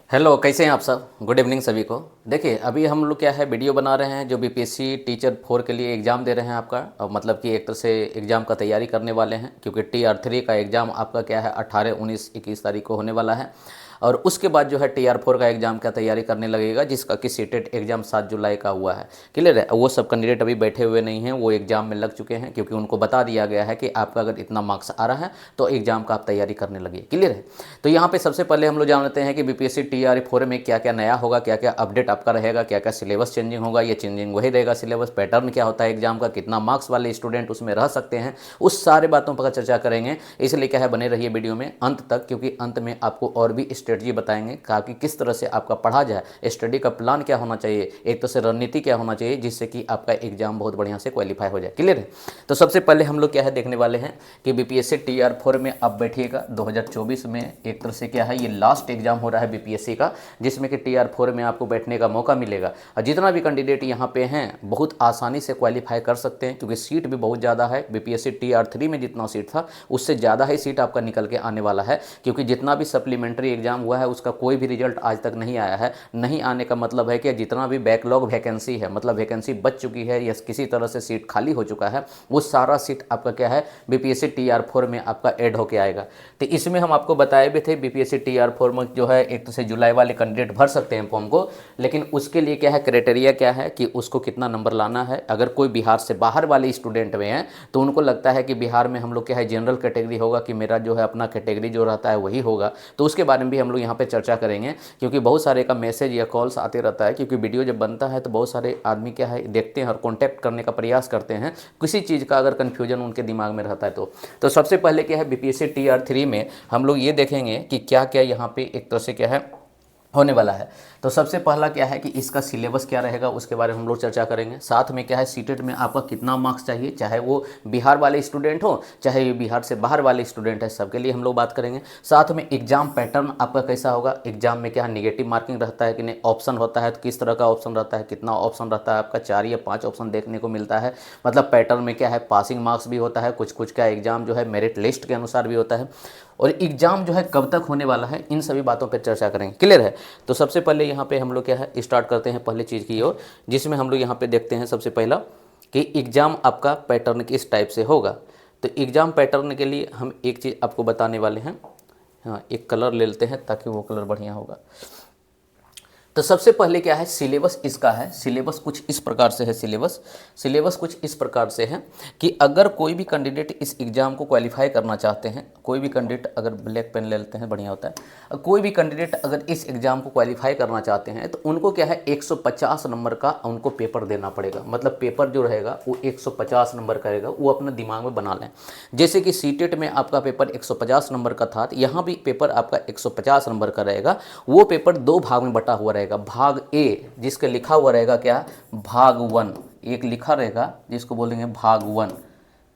Hello, कैसे हैं आप सब। गुड इवनिंग सभी को। देखिए, अभी हम लोग क्या है वीडियो बना रहे हैं जो बीपीएससी टीचर 4 के लिए एग्ज़ाम दे रहे हैं आपका, और मतलब कि एक तरह से एग्ज़ाम का तैयारी करने वाले हैं, क्योंकि TR3 का एग्ज़ाम आपका क्या है 18, 19, 21 तारीख को होने वाला है। और उसके बाद जो है TR4 का एग्ज़ाम का तैयारी करने लगेगा, जिसका कि सीटेट एग्ज़ाम 7 जुलाई का हुआ है। क्लियर है। वो सब कैंडिडेट अभी बैठे हुए नहीं हैं, वो एग्ज़ाम में लग चुके हैं, क्योंकि उनको बता दिया गया है कि आपका अगर इतना मार्क्स आ रहा है तो एग्ज़ाम का आप तैयारी करने लगिए। क्लियर है। तो यहाँ पे सबसे पहले हम लोग जानते हैं कि बीपीएससी TR4 में क्या क्या नया होगा, क्या क्या अपडेट आपका रहेगा, क्या क्या सिलेबस चेंजिंग होगा। ये चेंजिंग वही रहेगा, सिलेबस पैटर्न क्या होता है एग्जाम का, कितना मार्क्स वाले स्टूडेंट उसमें रह सकते हैं, उस सारे बातों पर चर्चा करेंगे। इसलिए क्या है, बने रहिए वीडियो में अंत तक, क्योंकि अंत में आपको और भी स्ट्रेटजी बताएंगे कि किस तरह से आपका पढ़ा जाए, स्टडी का प्लान क्या होना चाहिए, एक तरह से रणनीति क्या होना चाहिए, जिससे कि आपका एग्जाम बहुत बढ़िया से क्वालिफाई हो जाए। क्लियर है। तो सबसे पहले हम लोग क्या है देखने वाले हैं कि बीपीएससी TR4 में आप बैठिएगा 2024 में एक तरह से क्या है, ये लास्ट एग्जाम हो रहा है बीपीएससी का, जिसमें कि TR4 में आपको बैठने का मौका मिलेगा। और जितना भी कैंडिडेट यहाँ पे हैं बहुत आसानी से क्वालिफाई कर सकते हैं, क्योंकि सीट भी बहुत ज़्यादा है। बीपीएससी TR3 में जितना सीट था उससे ज़्यादा ही सीट आपका निकल के आने वाला है, क्योंकि जितना भी सप्लीमेंट्री एग्जाम हुआ है उसका कोई भी रिजल्ट आज तक नहीं आया है। नहीं आने का मतलब है कि जितना भी बैकलॉग वैकेंसी है, मतलब वैकेंसी बच चुकी है या किसी तरह से सीट खाली हो चुका है, वो सारा सीट आपका क्या है बीपीएससी TR4 में आपका ऐड होके आएगा। तो इसमें हम आपको बताए भी थे बीपीएससी TR4 में जो है एक तो से जुलाई वाले कैंडिडेट भर सकते हैं फॉर्म को, लेकिन उसके लिए क्या है, क्राइटेरिया क्या है कि उसको कितना नंबर लाना है। अगर कोई बिहार से बाहर वाले स्टूडेंट में हैं तो उनको लगता है कि बिहार में हम लोग क्या है जनरल कैटेगरी होगा, कि मेरा जो है अपना कैटेगरी जो रहता है वही होगा, तो उसके बारे में भी हम लोग यहाँ पे चर्चा करेंगे। क्योंकि बहुत सारे का मैसेज या कॉल्स आते रहता है, क्योंकि वीडियो जब बनता है तो बहुत सारे आदमी क्या है देखते हैं और कॉन्टैक्ट करने का प्रयास करते हैं, किसी चीज़ का अगर कन्फ्यूजन उनके दिमाग में रहता है तो सबसे पहले क्या है बीपीएससी TR3 में हम लोग ये देखेंगे कि क्या क्या यहाँ पे एक तरह से क्या है होने वाला है। तो सबसे पहला क्या है कि इसका सिलेबस क्या रहेगा, उसके बारे में हम लोग चर्चा करेंगे। साथ में क्या है सीटेट में आपका कितना मार्क्स चाहिए, चाहे वो बिहार वाले स्टूडेंट हो चाहे ये बिहार से बाहर वाले स्टूडेंट है, सबके लिए हम लोग बात करेंगे। साथ में एग्जाम पैटर्न आपका कैसा होगा, एग्जाम में क्या है निगेटिव मार्किंग रहता है कि नहीं, ऑप्शन होता है तो किस तरह का ऑप्शन रहता है, कितना ऑप्शन रहता है आपका, 4 या 5 ऑप्शन देखने को मिलता है। मतलब पैटर्न में क्या है पासिंग मार्क्स भी होता है, कुछ कुछ का एग्जाम जो है मेरिट लिस्ट के अनुसार भी होता है, और एग्जाम जो है कब तक होने वाला है, इन सभी बातों पर चर्चा करेंगे। क्लियर है। तो सबसे पहले यहाँ पे हम लोग क्या है स्टार्ट करते हैं पहले चीज़ की ओर, जिसमें हम लोग यहाँ पे देखते हैं सबसे पहला कि एग्ज़ाम आपका पैटर्न किस टाइप से होगा। तो एग्ज़ाम पैटर्न के लिए हम एक चीज़ आपको बताने वाले हैं। हाँ, एक कलर ले लेते हैं ताकि वो कलर बढ़िया होगा। तो सबसे पहले क्या है सिलेबस इसका है, सिलेबस कुछ इस प्रकार से है। सिलेबस कुछ इस प्रकार से है कि अगर कोई भी कैंडिडेट इस एग्ज़ाम को क्वालिफाई करना चाहते हैं, कोई भी कैंडिडेट, अगर ब्लैक पेन ले लेते हैं बढ़िया होता है, कोई भी कैंडिडेट अगर इस एग्ज़ाम को क्वालिफाई करना चाहते हैं तो उनको क्या है 150 नंबर का उनको पेपर देना पड़ेगा। मतलब पेपर जो रहेगा वो 150 नंबर का रहेगा, वो अपने दिमाग में बना लें। जैसे कि सीटेट में आपका पेपर 150 नंबर का था, तो यहाँ भी पेपर आपका 150 नंबर का रहेगा। वो पेपर 2 भाग में बटा हुआ रहेगा। भाग ए जिसके लिखा हुआ रहेगा क्या, भाग 1, एक लिखा रहेगा जिसको बोलेंगे भाग 1,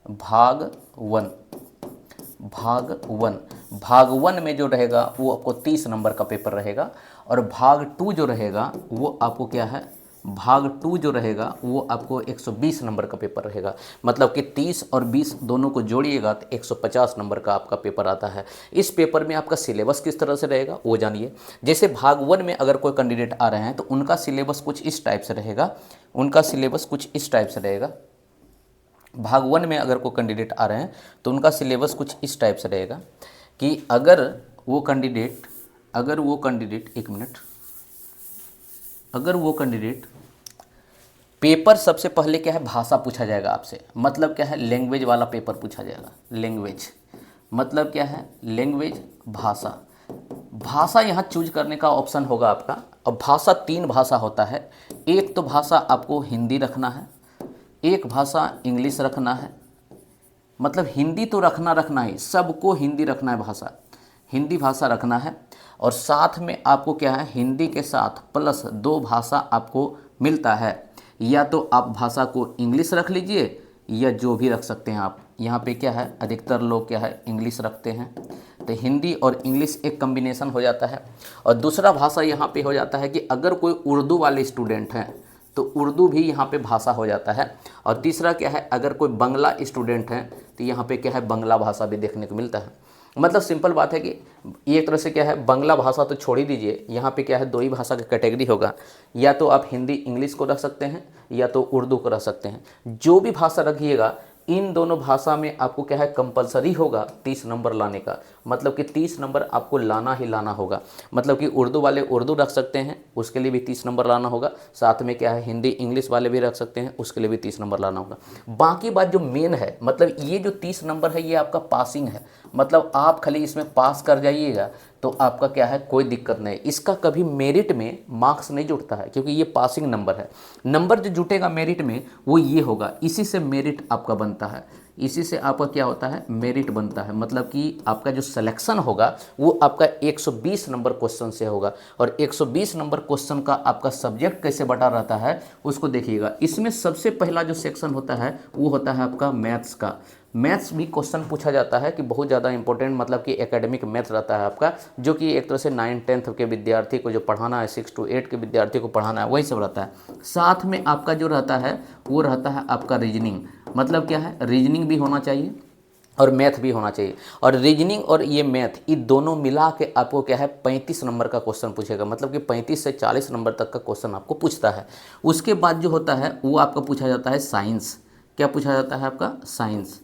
भाग 1, भाग 1 में जो रहेगा वो आपको 30 नंबर का पेपर रहेगा। और भाग 2 जो रहेगा वो आपको क्या है, भाग 2 जो रहेगा वो आपको 120 नंबर का पेपर रहेगा। मतलब कि 30 और 20 दोनों को जोड़िएगा तो 150 नंबर का आपका पेपर आता है। इस पेपर में आपका सिलेबस किस तरह से रहेगा वो जानिए। जैसे भाग 1 में अगर कोई कैंडिडेट आ रहे हैं तो उनका सिलेबस कुछ इस टाइप से रहेगा, उनका सिलेबस कुछ इस टाइप से रहेगा। भाग 1 में अगर कोई कैंडिडेट आ रहे हैं तो उनका सिलेबस कुछ इस टाइप से रहेगा कि अगर वो कैंडिडेट एक मिनट, अगर वो कैंडिडेट पेपर सबसे पहले क्या है भाषा पूछा जाएगा आपसे, मतलब क्या है लैंग्वेज वाला पेपर पूछा जाएगा। लैंग्वेज मतलब क्या है, लैंग्वेज भाषा। भाषा यहाँ चूज करने का ऑप्शन होगा आपका। और भाषा 3 भाषा होता है। एक तो भाषा आपको हिंदी रखना है, एक भाषा इंग्लिश रखना है। मतलब हिंदी तो रखना ही, सबको हिंदी रखना है, भाषा हिंदी भाषा रखना है। और साथ में आपको क्या है हिंदी के साथ प्लस 2 भाषा आपको मिलता है, या तो आप भाषा को इंग्लिश रख लीजिए या जो भी रख सकते हैं आप। यहाँ पे क्या है अधिकतर लोग क्या है इंग्लिश रखते हैं, तो हिंदी और इंग्लिश एक कम्बिनेशन हो जाता है। और दूसरा भाषा यहाँ पे हो जाता है कि अगर कोई उर्दू वाले स्टूडेंट हैं तो उर्दू भी यहाँ पे भाषा हो जाता है। और तीसरा क्या है अगर कोई बंगला स्टूडेंट हैं तो यहाँ पे क्या है बंगला भाषा भी देखने को मिलता है। मतलब सिंपल बात है कि ये एक तरह से क्या है, बांग्ला भाषा तो छोड़ ही दीजिए, यहाँ पे क्या है, दो ही भाषा का कैटेगरी होगा, या तो आप हिंदी इंग्लिश को रख सकते हैं या तो उर्दू को रख सकते हैं। जो भी भाषा रखिएगा इन दोनों भाषा में आपको क्या है, कंपलसरी होगा 30 नंबर लाने का, मतलब कि 30 नंबर आपको लाना ही लाना होगा। मतलब कि उर्दू वाले उर्दू रख सकते हैं, उसके लिए भी 30 नंबर लाना होगा। साथ में क्या है, हिंदी इंग्लिश वाले भी रख सकते हैं, उसके लिए भी 30 नंबर लाना होगा। बाकी बात जो मेन है, मतलब ये जो 30 नंबर है ये आपका पासिंग है, मतलब आप खाली इसमें पास कर जाइएगा तो आपका क्या है, कोई दिक्कत नहीं। इसका कभी मेरिट में मार्क्स नहीं जुड़ता है, क्योंकि ये पासिंग नंबर है। नंबर जो जुटेगा मेरिट में वो ये होगा, इसी से मेरिट आपका बनता है, इसी से आपका क्या होता है, मेरिट बनता है। मतलब कि आपका जो सिलेक्शन होगा वो आपका 120 नंबर क्वेश्चन से होगा। और 120 नंबर क्वेश्चन का आपका सब्जेक्ट कैसे बटा रहता है उसको देखिएगा। इसमें सबसे पहला जो सेक्शन होता है वो होता है आपका मैथ्स का। मैथ्स भी क्वेश्चन पूछा जाता है कि बहुत ज़्यादा इंपॉर्टेंट, मतलब कि एकेडमिक मैथ रहता है आपका, जो कि एक तरह से 9-10 के विद्यार्थी को जो पढ़ाना है, 6 to 8 के विद्यार्थी को पढ़ाना है, वही सब रहता है। साथ में आपका जो रहता है वो रहता है आपका रीजनिंग। मतलब क्या है, रीजनिंग भी होना चाहिए और मैथ भी होना चाहिए। और रीजनिंग और ये मैथ, ये दोनों मिला के आपको क्या है, 35 नंबर का क्वेश्चन पूछेगा। मतलब कि 35 से 40 नंबर तक का क्वेश्चन आपको पूछता है। उसके बाद जो होता है वो आपका पूछा जाता है साइंस। क्या पूछा जाता है आपका, साइंस।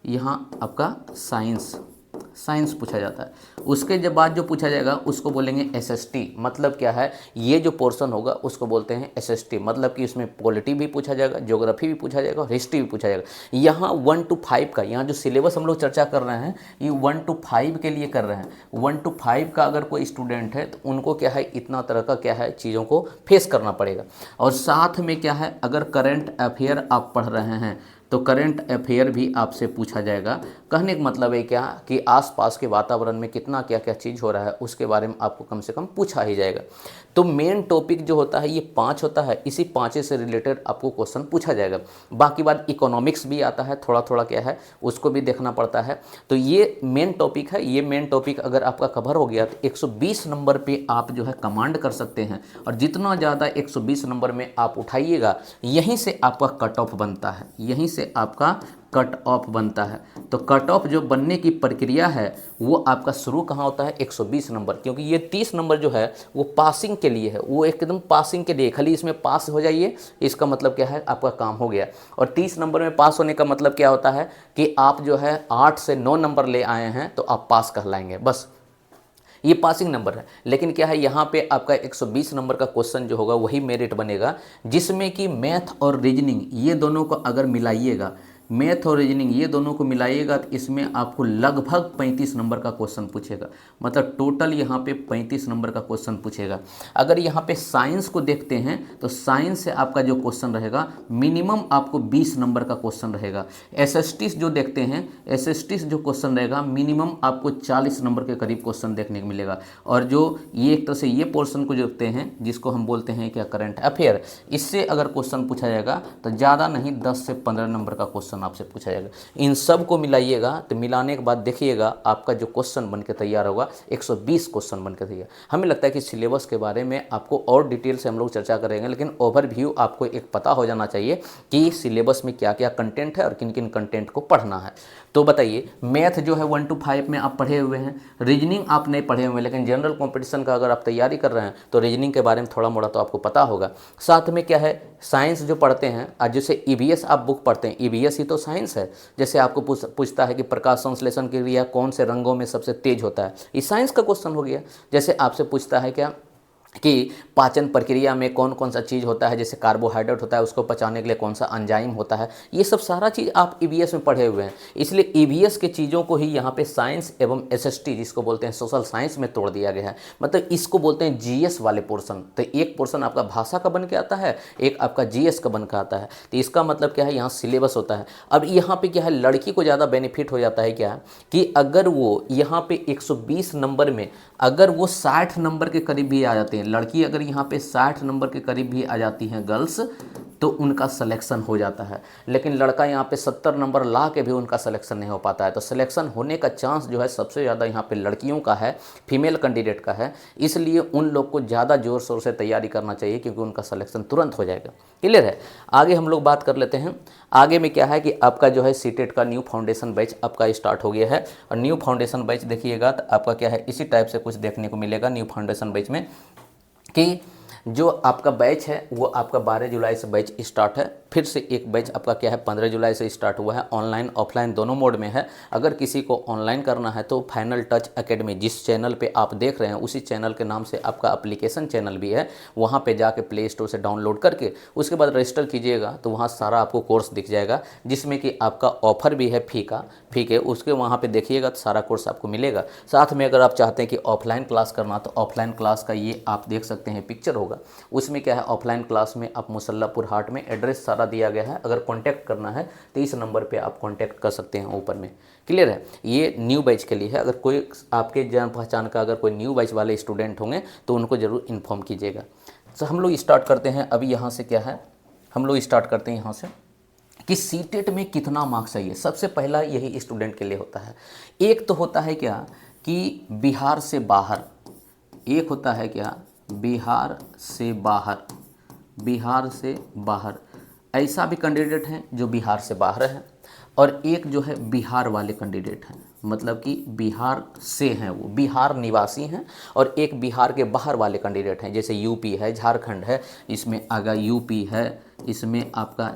यहाँ आपका साइंस पूछा जाता है। उसके जब बाद जो पूछा जाएगा उसको बोलेंगे एसएसटी। मतलब क्या है, ये जो पोर्शन होगा उसको बोलते हैं एसएसटी। मतलब कि इसमें पॉलिटी भी पूछा जाएगा, ज्योग्राफी भी पूछा जाएगा और हिस्ट्री भी पूछा जाएगा। यहाँ 1 to 5 का, यहाँ जो सिलेबस हम लोग चर्चा कर रहे हैं ये 1 to 5 के लिए कर रहे हैं। 1 to 5 का अगर कोई स्टूडेंट है तो उनको क्या है, इतना तरह का क्या है, चीज़ों को फेस करना पड़ेगा। और साथ में क्या है, अगर करंट अफेयर आप पढ़ रहे हैं तो करंट अफेयर भी आपसे पूछा जाएगा। कहने का मतलब है क्या, कि आसपास के वातावरण में कितना क्या क्या चीज़ हो रहा है उसके बारे में आपको कम से कम पूछा ही जाएगा। तो मेन टॉपिक जो होता है ये 5 होता है, इसी 5 से रिलेटेड आपको क्वेश्चन पूछा जाएगा। बाकी बात इकोनॉमिक्स भी आता है, थोड़ा थोड़ा क्या है उसको भी देखना पड़ता है। तो ये मेन टॉपिक है। ये मेन टॉपिक अगर आपका कवर हो गया तो 120 नंबर पर आप जो है कमांड कर सकते हैं। और जितना ज़्यादा 120 नंबर में आप उठाइएगा, यहीं से आपका कट ऑफ बनता है, यहीं से आपका कट ऑफ बनता है। तो कट ऑफ जो बनने की प्रक्रिया है वो आपका शुरू कहाँ होता है, 120 नंबर। क्योंकि ये 30 नंबर जो है वो पासिंग के लिए है, वो एकदम पासिंग के लिए, खाली इसमें पास हो जाइए, इसका मतलब क्या है, आपका काम हो गया। और 30 नंबर में पास होने का मतलब क्या होता है कि आप जो है 8 से 9 नंबर ले आए हैं तो आप पास कहलाएंगे, बस ये पासिंग नंबर है। लेकिन क्या है, यहाँ पे आपका 120 नंबर का क्वेश्चन जो होगा वही मेरिट बनेगा, जिसमें कि मैथ और रीजनिंग ये दोनों को अगर मिलाइएगा, मैथ और रीजनिंग ये दोनों को मिलाइएगा तो इसमें आपको लगभग 35 नंबर का क्वेश्चन पूछेगा। मतलब टोटल यहाँ पे 35 नंबर का क्वेश्चन पूछेगा। अगर यहाँ पे साइंस को देखते हैं तो साइंस से आपका जो क्वेश्चन रहेगा मिनिमम आपको 20 नंबर का क्वेश्चन रहेगा। एसएसटी जो देखते हैं, एसएसटी जो क्वेश्चन रहेगा मिनिमम आपको 40 नंबर के करीब क्वेश्चन देखने को मिलेगा। और जो ये एक तरह से ये पोर्शन को देखते हैं जिसको हम बोलते हैं क्या, करंट अफेयर, इससे अगर क्वेश्चन पूछा जाएगा तो ज़्यादा नहीं 10 से 15 नंबर का क्वेश्चन आपसे पूछा जाएगा। इन सब को मिलाइएगा तो मिलाने के बाद देखिएगा आपका जो क्वेश्चन बन के तैयार होगा 120 क्वेश्चन बन के तैयार। हमें लगता है कि सिलेबस के बारे में आपको और डिटेल से हम लोग चर्चा करेंगे, लेकिन ओवरव्यू आपको एक पता हो जाना चाहिए कि सिलेबस में क्या क्या कंटेंट है और किन किन कंटेंट को पढ़ना है। तो बताइए, मैथ जो है 1 to 5 में आप पढ़े हुए हैं, रीजनिंग आप नहीं पढ़े हुए हैं, लेकिन जनरल कॉम्पिटिशन का अगर आप तैयारी कर रहे हैं तो रीजनिंग के बारे में थोड़ा मोड़ा तो आपको पता होगा। साथ में क्या है, साइंस जो पढ़ते हैं, आज जैसे ईवीएस आप बुक पढ़ते हैं, ईवीएस ही तो साइंस है। जैसे आपको पूछता है कि प्रकाश संश्लेषण की क्रिया कौन से रंगों में सबसे तेज होता है, ये साइंस का क्वेश्चन हो गया। जैसे आपसे पूछता है क्या कि पाचन प्रक्रिया में कौन कौन सा चीज़ होता है, जैसे कार्बोहाइड्रेट होता है उसको पचाने के लिए कौन सा एंजाइम होता है, ये सब सारा चीज़ आप ईवीएस में पढ़े हुए हैं। इसलिए ईवीएस के चीज़ों को ही यहाँ पे साइंस एवं एसएसटी जिसको बोलते हैं सोशल साइंस में तोड़ दिया गया है। मतलब इसको बोलते हैं जीएस वाले पोर्शन। तो एक पोर्शन आपका भाषा का बन के आता है, एक आपका जीएस का बन के आता है। तो इसका मतलब क्या है, यहाँ सिलेबस होता है। अब यहाँ पर क्या है, लड़की को ज़्यादा बेनिफिट हो जाता है क्या, कि अगर वो यहाँ पर 120 नंबर में अगर वो 60 नंबर के करीब भी आ जाते हैं, लड़की अगर यहाँ पे 60 नंबर के करीब भी आ जाती हैं गर्ल्स, तो उनका सिलेक्शन हो जाता है। लेकिन लड़का यहाँ पे 70 नंबर ला के भी उनका सिलेक्शन नहीं हो पाता है। तो सिलेक्शन होने का चांस जो है सबसे ज़्यादा यहाँ पे लड़कियों का है, फीमेल कैंडिडेट का है। इसलिए उन लोग को ज़्यादा ज़ोर शोर से तैयारी करना चाहिए, क्योंकि उनका सिलेक्शन तुरंत हो जाएगा। क्लियर है। आगे हम लोग बात कर लेते हैं। आगे में क्या है कि आपका जो है सीटेट का न्यू फाउंडेशन बैच आपका स्टार्ट हो गया है। और न्यू फाउंडेशन बैच देखिएगा तो आपका क्या है, इसी टाइप से कुछ देखने को मिलेगा न्यू फाउंडेशन बैच में, कि जो आपका बैच है वो आपका 12 जुलाई से बैच स्टार्ट है। फिर से एक बैच आपका क्या है 15 जुलाई से स्टार्ट हुआ है। ऑनलाइन ऑफलाइन दोनों मोड में है। अगर किसी को ऑनलाइन करना है तो फाइनल टच एकेडमी, जिस चैनल पे आप देख रहे हैं उसी चैनल के नाम से आपका एप्लीकेशन चैनल भी है, वहाँ पे जाके प्ले स्टोर से डाउनलोड करके उसके बाद रजिस्टर कीजिएगा तो वहाँ सारा आपको कोर्स दिख जाएगा, जिसमें कि आपका ऑफर भी है फी के, उसके वहाँ पर देखिएगा तो सारा कोर्स आपको मिलेगा। साथ में अगर आप चाहते हैं कि ऑफलाइन क्लास करना तो ऑफलाइन क्लास का ये आप देख सकते हैं पिक्चर होगा। उसमें क्या है, ऑफलाइन क्लास में आप मुसल्लापुर हाट में एड्रेस सारा दिया गया है। अगर कांटेक्ट करना है तो इस नंबर पे आप कांटेक्ट कर सकते हैं ऊपर में। क्लियर है। ये न्यू बैच के लिए है। अगर कोई आपके जान पहचान का अगर कोई न्यू बैच वाले स्टूडेंट होंगे तो उनको ज़रूर इन्फॉर्म कीजिएगा। तो हम लोग स्टार्ट करते हैं। अभी यहाँ से क्या है, हम लोग स्टार्ट करते हैं यहाँ से कि सीटेट में कितना मार्क्स चाहिए। सबसे पहला यही स्टूडेंट के लिए होता है। एक तो होता है क्या कि बिहार से बाहर, एक होता है क्या बिहार से बाहर, बिहार से बाहर ऐसा भी कैंडिडेट हैं जो बिहार से बाहर है, और एक जो है बिहार वाले कैंडिडेट हैं, मतलब कि बिहार से हैं, वो बिहार निवासी हैं, और एक बिहार के बाहर वाले कैंडिडेट हैं। जैसे यूपी है, झारखंड है, इसमें आगा यूपी है, इसमें आपका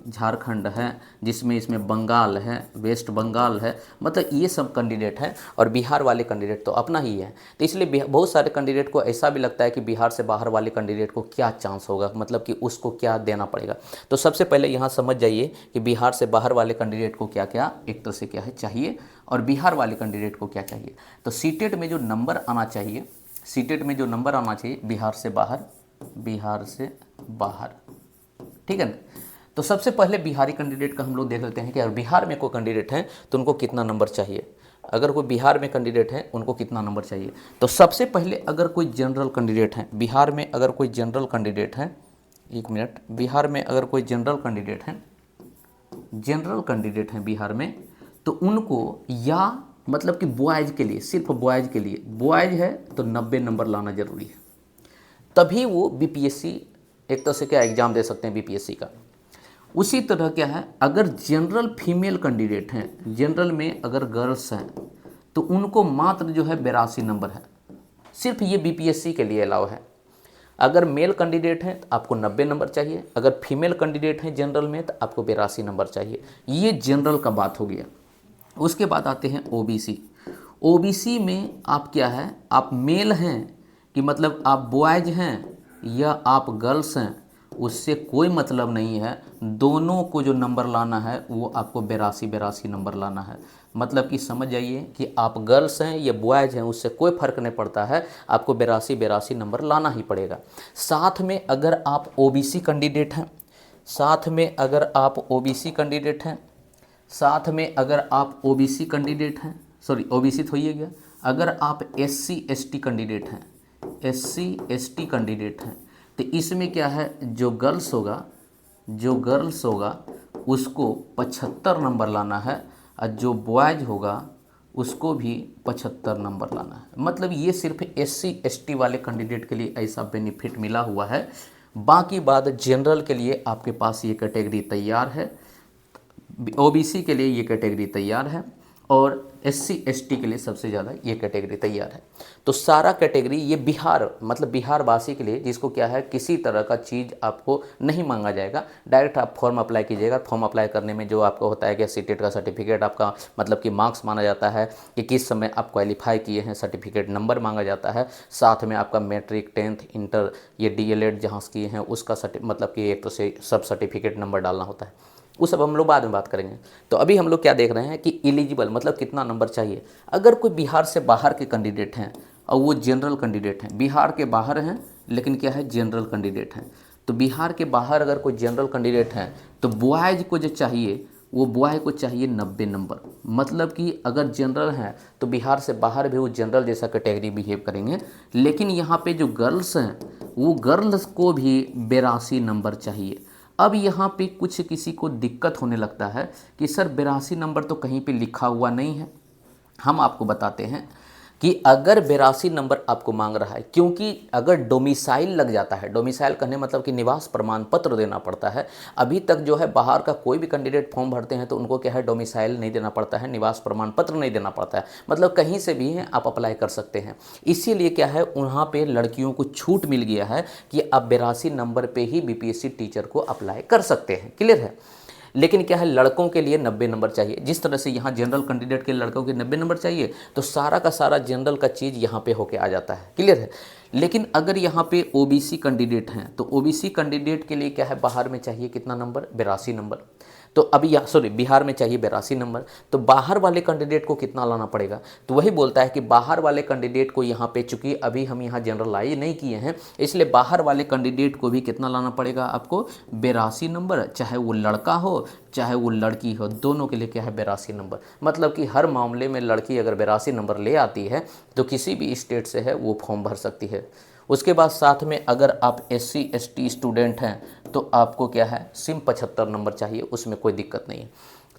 झारखंड है, जिसमें इसमें बंगाल है, वेस्ट बंगाल है, मतलब ये सब कैंडिडेट हैं। और बिहार वाले कैंडिडेट तो अपना ही है। तो इसलिए बहुत सारे कैंडिडेट को ऐसा भी लगता है कि बिहार से बाहर वाले कैंडिडेट को क्या चांस होगा, मतलब कि उसको क्या देना पड़ेगा। तो सबसे पहले यहाँ समझ जाइए कि बिहार से बाहर वाले कैंडिडेट को क्या क्या एक तरह से क्या है चाहिए, और बिहार वाले कैंडिडेट को क्या चाहिए। तो सीटेट में जो नंबर आना चाहिए, सीटेट में जो नंबर आना चाहिए बिहार से बाहर, बिहार से बाहर, ठीक है ना। तो सबसे पहले बिहारी कैंडिडेट का हम लोग देख लेते हैं कि अगर बिहार में कोई कैंडिडेट हैं तो उनको कितना नंबर चाहिए। अगर कोई बिहार में कैंडिडेट है उनको कितना नंबर चाहिए। तो सबसे पहले अगर कोई जनरल कैंडिडेट हैं बिहार में, अगर कोई जनरल कैंडिडेट हैं, एक मिनट, बिहार में अगर कोई जनरल कैंडिडेट हैं, जनरल कैंडिडेट हैं बिहार में, तो उनको या मतलब कि बॉयज़ के लिए, सिर्फ बॉयज़ के लिए, बॉयज़ है तो 90 नंबर लाना जरूरी है, तभी वो बीपीएससी एक तरह से क्या एग्ज़ाम दे सकते हैं बीपीएससी का। उसी तरह क्या है, अगर जनरल फीमेल कैंडिडेट हैं, जनरल में अगर गर्ल्स हैं तो उनको मात्र जो है 82 नंबर है, सिर्फ ये बीपीएससी के लिए अलाउ है। अगर मेल कैंडिडेट हैं तो आपको 90 नंबर चाहिए, अगर फीमेल कैंडिडेट हैं जनरल में तो आपको 82 नंबर चाहिए। ये जनरल का बात हो गया। उसके बाद आते हैं ओबीसी। ओबीसी में आप क्या है, आप मेल हैं कि मतलब आप बॉयज़ हैं या आप गर्ल्स हैं, उससे कोई मतलब नहीं है। दोनों को जो नंबर लाना है वो आपको 82 नंबर लाना है। मतलब कि समझ जाइए कि आप गर्ल्स हैं या बॉयज़ हैं, उससे कोई फ़र्क नहीं पड़ता है, आपको 82 नंबर लाना ही पड़ेगा। साथ में अगर आप ओबीसी कैंडिडेट हैं, साथ में अगर आप ओबीसी कैंडिडेट हैं, साथ में अगर आप ओबीसी कैंडिडेट हैं, सॉरी ओबीसी तो ही गया, अगर आप एससी एसटी कैंडिडेट हैं, एससी एसटी कैंडिडेट हैं, तो इसमें क्या है, जो गर्ल्स होगा उसको 75 नंबर लाना है, और जो बॉयज़ होगा उसको भी 75 नंबर लाना है। मतलब ये सिर्फ एससी एसटी वाले कैंडिडेट के लिए ऐसा बेनिफिट मिला हुआ है। बाकी बात जनरल के लिए आपके पास ये कैटेगरी तैयार है, ओबीसी के लिए ये कैटेगरी तैयार है, और एससी एसटी के लिए सबसे ज़्यादा ये कैटेगरी तैयार है। तो सारा कैटेगरी ये बिहार, मतलब बिहार वासी के लिए, जिसको क्या है किसी तरह का चीज़ आपको नहीं मांगा जाएगा, डायरेक्ट आप फॉर्म अप्लाई कीजिएगा। फॉर्म अप्लाई करने में जो आपको होता है कि सीटेट का सर्टिफिकेट आपका मतलब कि मार्क्स माना जाता है कि किस समय आप क्वालिफाई किए हैं, सर्टिफिकेट नंबर मांगा जाता है। साथ में आपका मैट्रिक, 10th, इंटर, ये डीएलएड जहाँ से किए हैं उसका मतलब कि एक तो से सब सर्टिफिकेट नंबर डालना होता है। वो सब हम लोग बाद में बात करेंगे। तो अभी हम लोग क्या देख रहे हैं कि एलिजिबल मतलब कितना नंबर चाहिए। अगर कोई बिहार से बाहर के कैंडिडेट हैं और वो जनरल कैंडिडेट हैं, बिहार के बाहर हैं लेकिन क्या है जनरल कैंडिडेट हैं, तो बिहार के बाहर अगर कोई जनरल कैंडिडेट हैं तो बॉयज़ को जो चाहिए वो बॉय को चाहिए 90 नंबर। मतलब कि अगर जनरल हैं तो बिहार से बाहर भी वो जनरल जैसा कैटेगरी बिहेव करेंगे। लेकिन यहाँ पे जो गर्ल्स हैं वो गर्ल्स को भी 82 नंबर चाहिए। अब यहाँ पे कुछ किसी को दिक्कत होने लगता है कि सर 82 नंबर तो कहीं पे लिखा हुआ नहीं है। हम आपको बताते हैं कि अगर 82 नंबर आपको मांग रहा है, क्योंकि अगर डोमिसाइल लग जाता है, डोमिसाइल कहने मतलब कि निवास प्रमाण पत्र देना पड़ता है। अभी तक जो है बाहर का कोई भी कैंडिडेट फॉर्म भरते हैं तो उनको क्या है, डोमिसाइल नहीं देना पड़ता है, निवास प्रमाण पत्र नहीं देना पड़ता है, मतलब कहीं से भी हैं आप अप्लाई कर सकते हैं। इसीलिए क्या है, वहाँ पर लड़कियों को छूट मिल गया है कि आप 82 नंबर पर ही बीपीएससी टीचर को अप्लाई कर सकते हैं। क्लियर है। लेकिन क्या है, लड़कों के लिए 90 नंबर चाहिए। जिस तरह से यहाँ जनरल कैंडिडेट के लड़कों के 90 नंबर चाहिए, तो सारा का सारा जनरल का चीज़ यहाँ पे होके आ जाता है। क्लियर है। लेकिन अगर यहाँ पे ओबीसी कैंडिडेट हैं तो ओबीसी कैंडिडेट के लिए क्या है, बाहर में चाहिए कितना नंबर, 82 नंबर। तो अभी यहाँ सॉरी बिहार में चाहिए 82 नंबर, तो बाहर वाले कैंडिडेट को कितना लाना पड़ेगा। तो वही बोलता है कि बाहर वाले कैंडिडेट को यहाँ पे, चूंकि अभी हम यहाँ जनरलाइज नहीं किए हैं, इसलिए बाहर वाले कैंडिडेट को भी कितना लाना पड़ेगा आपको, 82 नंबर। चाहे वो लड़का हो चाहे वो लड़की हो, दोनों के लिए क्या है, 82 नंबर। मतलब कि हर मामले में लड़की अगर 82 नंबर ले आती है तो किसी भी स्टेट से है वो फॉर्म भर सकती है। उसके बाद साथ में अगर आप SC ST स्टूडेंट हैं तो आपको क्या है, सिम 75 नंबर चाहिए, उसमें कोई दिक्कत नहीं है।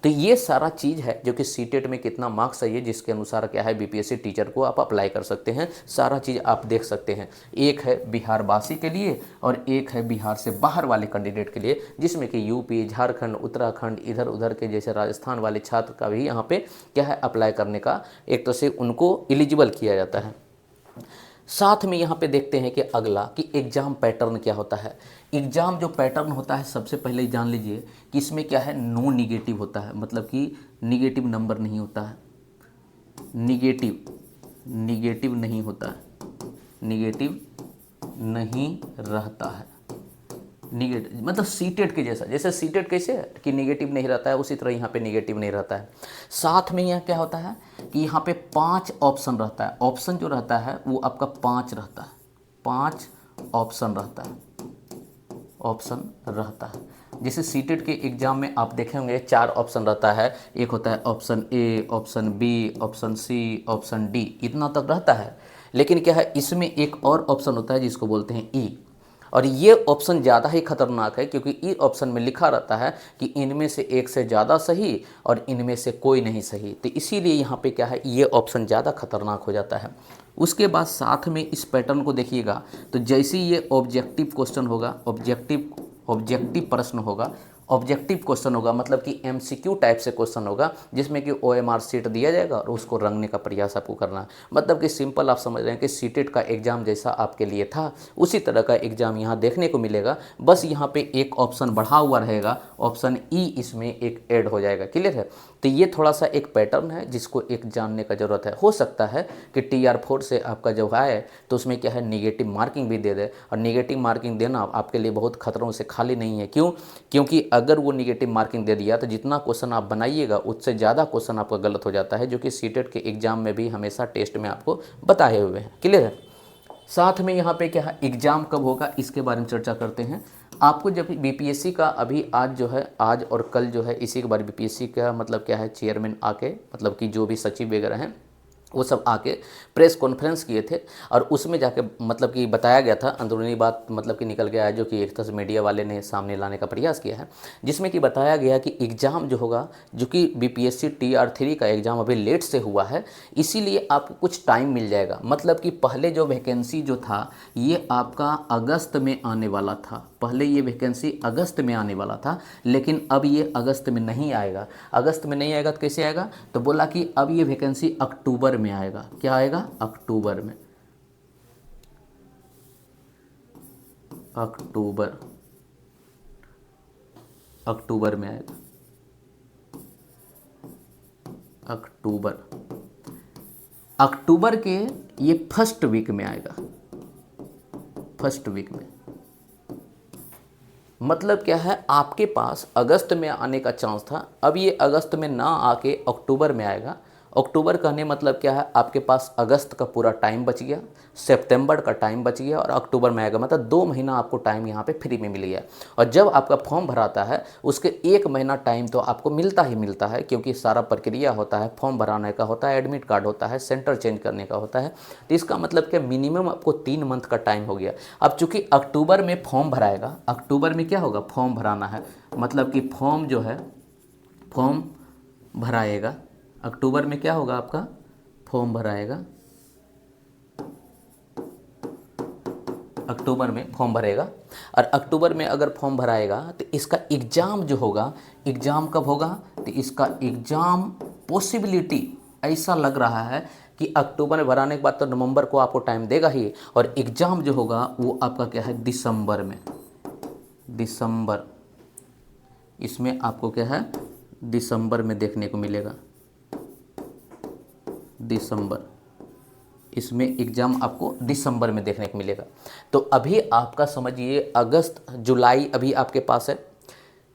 तो ये सारा चीज़ है जो कि सीटेट में कितना मार्क्स चाहिए, जिसके अनुसार क्या है बीपीएससी टीचर को आप अप्लाई कर सकते हैं। सारा चीज़ आप देख सकते हैं। एक है बिहार वासी के लिए और एक है बिहार से बाहर वाले कैंडिडेट के लिए, जिसमें कि यूपी, झारखंड, उत्तराखंड, इधर उधर के जैसे राजस्थान वाले छात्र का भी यहाँ पे क्या है, अप्लाई करने का एक तरह से उनको एलिजिबल किया जाता है। साथ में यहाँ पे देखते हैं कि अगला कि एग्ज़ाम पैटर्न क्या होता है। एग्ज़ाम जो पैटर्न होता है, सबसे पहले जान लीजिए कि इसमें क्या है, नो निगेटिव होता है, मतलब कि निगेटिव नंबर नहीं होता है। निगेटिव नहीं होता है, निगेटिव नहीं रहता है। निगेटिव मतलब सीटेट के जैसा, जैसे सीटेट कैसे है कि निगेटिव नहीं रहता है, उसी तरह यहाँ पे निगेटिव नहीं रहता है। साथ में यहाँ क्या होता है कि यहाँ पे 5 ऑप्शन रहता है। ऑप्शन जो रहता है वो आपका 5 रहता है, 5 ऑप्शन रहता है, ऑप्शन रहता है। जैसे सीटेट के एग्जाम में आप देखे होंगे 4 ऑप्शन रहता है। एक होता है option A, option B, option C, option D, इतना तक रहता है। लेकिन क्या है, इसमें एक और ऑप्शन होता है जिसको बोलते हैं ई, और ये ऑप्शन ज़्यादा ही खतरनाक है क्योंकि ई ऑप्शन में लिखा रहता है कि इनमें से एक से ज़्यादा सही और इनमें से कोई नहीं सही। तो इसीलिए यहाँ पे क्या है, ये ऑप्शन ज़्यादा खतरनाक हो जाता है। उसके बाद साथ में इस पैटर्न को देखिएगा तो जैसे ये ऑब्जेक्टिव क्वेश्चन होगा, ऑब्जेक्टिव प्रश्न होगा, ऑब्जेक्टिव क्वेश्चन होगा, मतलब कि MCQ टाइप से क्वेश्चन होगा जिसमें कि OMR सीट दिया जाएगा और उसको रंगने का प्रयास आपको करना है। मतलब कि सिंपल आप समझ रहे हैं कि सीटेट का एग्ज़ाम जैसा आपके लिए था उसी तरह का एग्ज़ाम यहाँ देखने को मिलेगा। बस यहाँ पे एक ऑप्शन बढ़ा हुआ रहेगा, ऑप्शन ई इसमें एक ऐड हो जाएगा। क्लियर है। तो ये थोड़ा सा एक पैटर्न है जिसको एक जानने का ज़रूरत है। हो सकता है कि TR4 से आपका जो है तो उसमें क्या है, निगेटिव मार्किंग भी दे दे, और निगेटिव मार्किंग देना आपके लिए बहुत खतरों से खाली नहीं है। क्यों? क्योंकि अगर वो निगेटिव मार्किंग दे दिया तो जितना क्वेश्चन आप बनाइएगा उससे ज़्यादा क्वेश्चन आपका गलत हो जाता है, जो कि सीटेट के एग्ज़ाम में भी हमेशा टेस्ट में आपको बताए हुए हैं। क्लियर है। साथ में यहाँ पे क्या है, एग्ज़ाम कब होगा इसके बारे में चर्चा करते हैं। आपको जब बीपीएससी का अभी आज जो है, आज और कल जो है, इसी के बारे में बीपीएससी का मतलब क्या है, चेयरमैन आके मतलब कि जो भी सचिव वगैरह हैं वो सब आके प्रेस कॉन्फ्रेंस किए थे और उसमें जाके मतलब कि बताया गया था, अंदरूनी बात मतलब कि निकल गया है जो कि एक तरह से मीडिया वाले ने सामने लाने का प्रयास किया है, जिसमें कि बताया गया कि एग्ज़ाम जो होगा, जो कि बीपीएससी TR3 का एग्ज़ाम अभी लेट से हुआ है, इसीलिए आपको कुछ टाइम मिल जाएगा। मतलब कि पहले जो वैकेंसी जो था ये आपका अगस्त में आने वाला था, पहले ये वैकेंसी अगस्त में आने वाला था, लेकिन अब ये अगस्त में नहीं आएगा। अगस्त में नहीं आएगा तो कैसे आएगा, तो बोला कि अब ये वैकेंसी अक्टूबर में आएगा। क्या आएगा, अक्टूबर में, अक्टूबर में आएगा, अक्टूबर के ये फर्स्ट वीक में आएगा, फर्स्ट वीक में। मतलब क्या है, आपके पास अगस्त में आने का चांस था, अब ये अगस्त में ना आके अक्टूबर में आएगा अक्टूबर कहने मतलब क्या है, आपके पास अगस्त का पूरा टाइम बच गया, सितंबर का टाइम बच गया और अक्टूबर में आएगा, मतलब 2 महीना आपको टाइम यहाँ पे फ्री में मिल गया। और जब आपका फॉर्म भराता है उसके 1 महीना टाइम तो आपको मिलता ही मिलता है, क्योंकि सारा प्रक्रिया होता है, फॉर्म भराने का होता है, एडमिट कार्ड होता है, सेंटर चेंज करने का होता है। तो इसका मतलब कि मिनिमम आपको 3 मंथ का टाइम हो गया। अब चूंकि अक्टूबर में फॉर्म भराएगा, अक्टूबर में क्या होगा, फॉर्म भराना है, मतलब कि फॉर्म जो है, फॉर्म भराएगा अक्टूबर में, क्या होगा आपका, फॉर्म भराएगा अक्टूबर में, फॉर्म भरेगा। और अक्टूबर में अगर फॉर्म भराएगा तो इसका एग्ज़ाम जो होगा, एग्ज़ाम कब होगा, तो इसका एग्ज़ाम पॉसिबिलिटी ऐसा लग रहा है कि अक्टूबर में भराने के बाद तो नवंबर को आपको टाइम देगा ही, और एग्ज़ाम जो होगा वो आपका क्या है, दिसंबर में, दिसंबर, इसमें आपको क्या है, दिसंबर में देखने को मिलेगा, दिसंबर, इसमें एग्ज़ाम आपको दिसंबर में देखने को मिलेगा। तो अभी आपका समझिए अगस्त जुलाई अभी आपके पास है,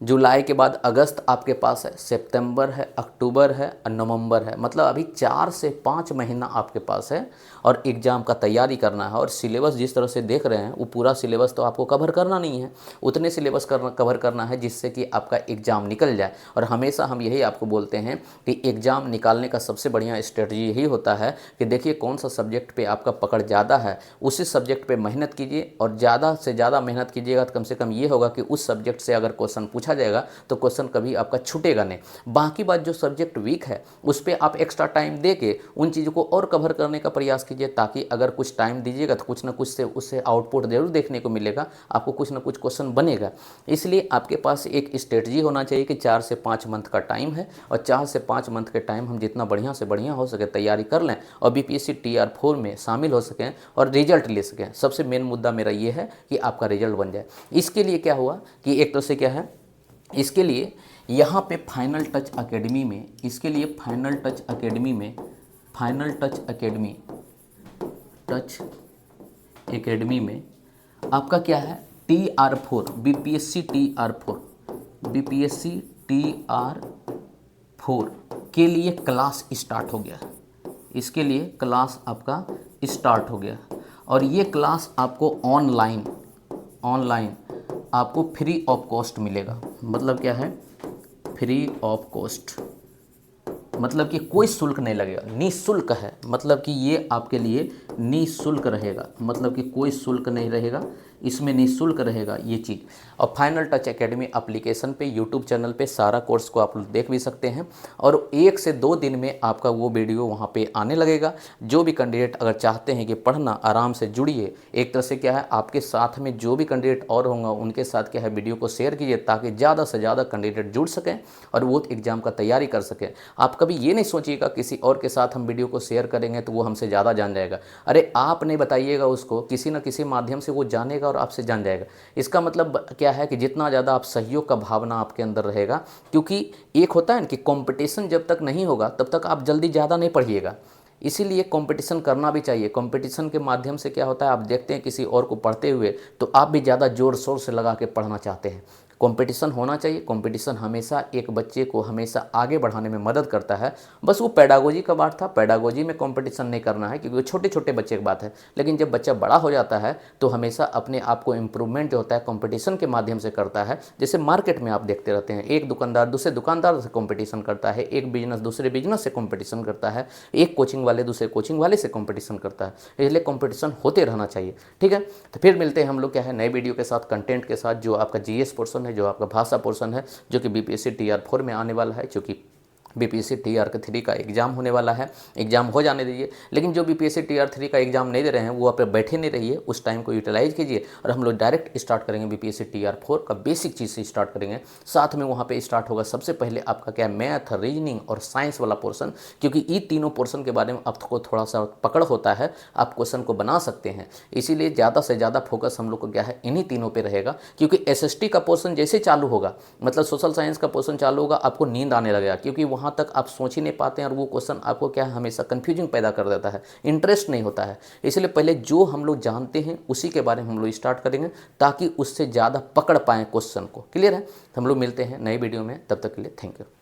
जुलाई के बाद अगस्त आपके पास है, सितंबर है, अक्टूबर है और नवंबर है, मतलब अभी 4 से 5 महीना आपके पास है और एग्ज़ाम का तैयारी करना है। और सिलेबस जिस तरह से देख रहे हैं वो पूरा सिलेबस तो आपको कवर करना नहीं है, उतने सिलेबस कवर करना है जिससे कि आपका एग्ज़ाम निकल जाए। और हमेशा हम यही आपको बोलते हैं कि एग्ज़ाम निकालने का सबसे बढ़िया स्ट्रेटजी यही होता है कि देखिए कौन सा सब्जेक्ट पे आपका पकड़ ज़्यादा है, उसी सब्जेक्ट पे मेहनत कीजिए, और ज़्यादा से ज़्यादा मेहनत कीजिएगा तो कम से कम ये होगा कि उस सब्जेक्ट से अगर क्वेश्चन पूछा जाएगा तो क्वेश्चन कभी आपका छूटेगा नहीं। बाकी बात जो सब्जेक्ट वीक है उस पर आप एक्स्ट्रा टाइम दे के उन चीज़ों को और कवर करने का प्रयास कीजिए, ताकि अगर कुछ टाइम दीजिएगा तो कुछ ना कुछ से उससे आउटपुट जरूर देखने को मिलेगा, आपको कुछ ना कुछ क्वेश्चन बनेगा। इसलिए आपके पास एक स्ट्रेटजी होना चाहिए कि 4 से 5 मंथ का टाइम है, और 4 से 5 मंथ के टाइम हम जितना बढ़िया से बढ़िया हो सके तैयारी कर लें और बीपीएससी TR4 में शामिल हो सकें और रिजल्ट ले सकें। सबसे मेन मुद्दा मेरा ये है कि आपका रिजल्ट बन जाए। इसके लिए क्या हुआ कि एक तो से क्या है, इसके लिए यहाँ पे फाइनल टच एकेडमी में, इसके लिए फाइनल टच एकेडमी में, final touch academy, touch academy में आपका क्या है, TR4, BPSC TR4, BPSC TR4 के लिए क्लास स्टार्ट हो गया। इसके लिए क्लास आपका स्टार्ट हो गया, और ये क्लास आपको ऑनलाइन आपको फ्री ऑफ कॉस्ट मिलेगा। मतलब क्या है, फ्री ऑफ कॉस्ट, मतलब कि कोई शुल्क नहीं लगेगा, निःशुल्क है, मतलब कि ये आपके लिए निःशुल्क रहेगा, मतलब कि कोई शुल्क नहीं रहेगा, इसमें निःशुल्क रहेगा ये चीज़। और फाइनल टच एकेडमी एप्लीकेशन पे यूट्यूब चैनल पे सारा कोर्स को आप लोग देख भी सकते हैं, और 1 से 2 दिन में आपका वो वीडियो वहाँ पे आने लगेगा। जो भी कैंडिडेट अगर चाहते हैं कि पढ़ना, आराम से जुड़िए। एक तरह से क्या है, आपके साथ में जो भी कैंडिडेट और होंगे उनके साथ क्या है, वीडियो को शेयर कीजिए ताकि ज़्यादा से ज़्यादा कैंडिडेट जुड़ सकें और वो एग्ज़ाम का तैयारी कर सकें। आप कभी ये नहीं सोचिएगा किसी और के साथ हम वीडियो को शेयर करेंगे तो वो हमसे ज़्यादा जान जाएगा। अरे आप नहीं बताइएगा उसको, किसी न किसी माध्यम से वो जानेगा और आपसे जान जाएगा। इसका मतलब क्या है कि जितना ज़्यादा आप सहयोग का भावना आपके अंदर रहेगा, क्योंकि एक होता है ना कि कंपटीशन जब तक नहीं होगा तब तक आप जल्दी ज़्यादा नहीं पढ़िएगा, इसीलिए कंपटीशन करना भी चाहिए। कंपटीशन के माध्यम से क्या होता है, आप देखते हैं किसी और को पढ़ते हुए तो आप भी ज़्यादा ज़ोर शोर से लगा के पढ़ना चाहते हैं। कंपटीशन होना चाहिए। कंपटीशन हमेशा एक बच्चे को हमेशा आगे बढ़ाने में मदद करता है। बस वो पेडागोजी का बात था, पेडागोजी में कंपटीशन नहीं करना है क्योंकि वो छोटे छोटे बच्चे की बात है। लेकिन जब बच्चा बड़ा हो जाता है तो हमेशा अपने आप को इम्प्रूवमेंट जो होता है कंपटीशन के माध्यम से करता है। जैसे मार्केट में आप देखते रहते हैं, एक दुकानदार दूसरे दुकानदार से कंपटीशन करता है, एक बिजनेस दूसरे बिजनेस से कंपटीशन करता है, एक कोचिंग वाले दूसरे कोचिंग वाले से कंपटीशन करता है। इसलिए कंपटीशन होते रहना चाहिए। ठीक है, तो फिर मिलते हैं हम लोग क्या है नए वीडियो के साथ, कंटेंट के साथ, जो आपका जीएस पोर्शन है, जो आपका भाषा पोर्शन है, जो कि बीपीएससी TR4 में आने वाला है, क्योंकि बीपीएससी TR3 का एग्ज़ाम होने वाला है। एग्ज़ाम हो जाने दीजिए, लेकिन जो बीपीएससी TR3 का एग्ज़ाम नहीं दे रहे हैं वो आप बैठे नहीं रहिए, उस टाइम को यूटिलाइज कीजिए। और हम लोग डायरेक्ट स्टार्ट करेंगे बीपीएससी TR4 का बेसिक चीज़ से स्टार्ट करेंगे। साथ में वहाँ पे स्टार्ट होगा सबसे पहले आपका क्या, मैथ, रीजनिंग और साइंस वाला पोर्शन, क्योंकि ये तीनों पोर्शन के बारे में आपको थोड़ा सा पकड़ होता है, आप क्वेश्चन को बना सकते हैं। इसीलिए ज़्यादा से ज़्यादा फोकस हम लोग को क्या है, इन्हीं तीनों पर रहेगा। क्योंकि SST का पोर्शन जैसे चालू होगा, मतलब सोशल साइंस का पोर्शन चालू होगा, आपको नींद आने लगेगा, क्योंकि वहाँ तक आप सोच नहीं पाते हैं और वो क्वेश्चन आपको क्या है, हमेशा कंफ्यूजिंग पैदा कर देता है, इंटरेस्ट नहीं होता है। इसलिए पहले जो हम लोग जानते हैं उसी के बारे में हम लोग स्टार्ट करेंगे ताकि उससे ज़्यादा पकड़ पाएँ क्वेश्चन को। क्लियर है? तो हम लोग मिलते हैं नई वीडियो में, तब तक के लिए थैंक यू।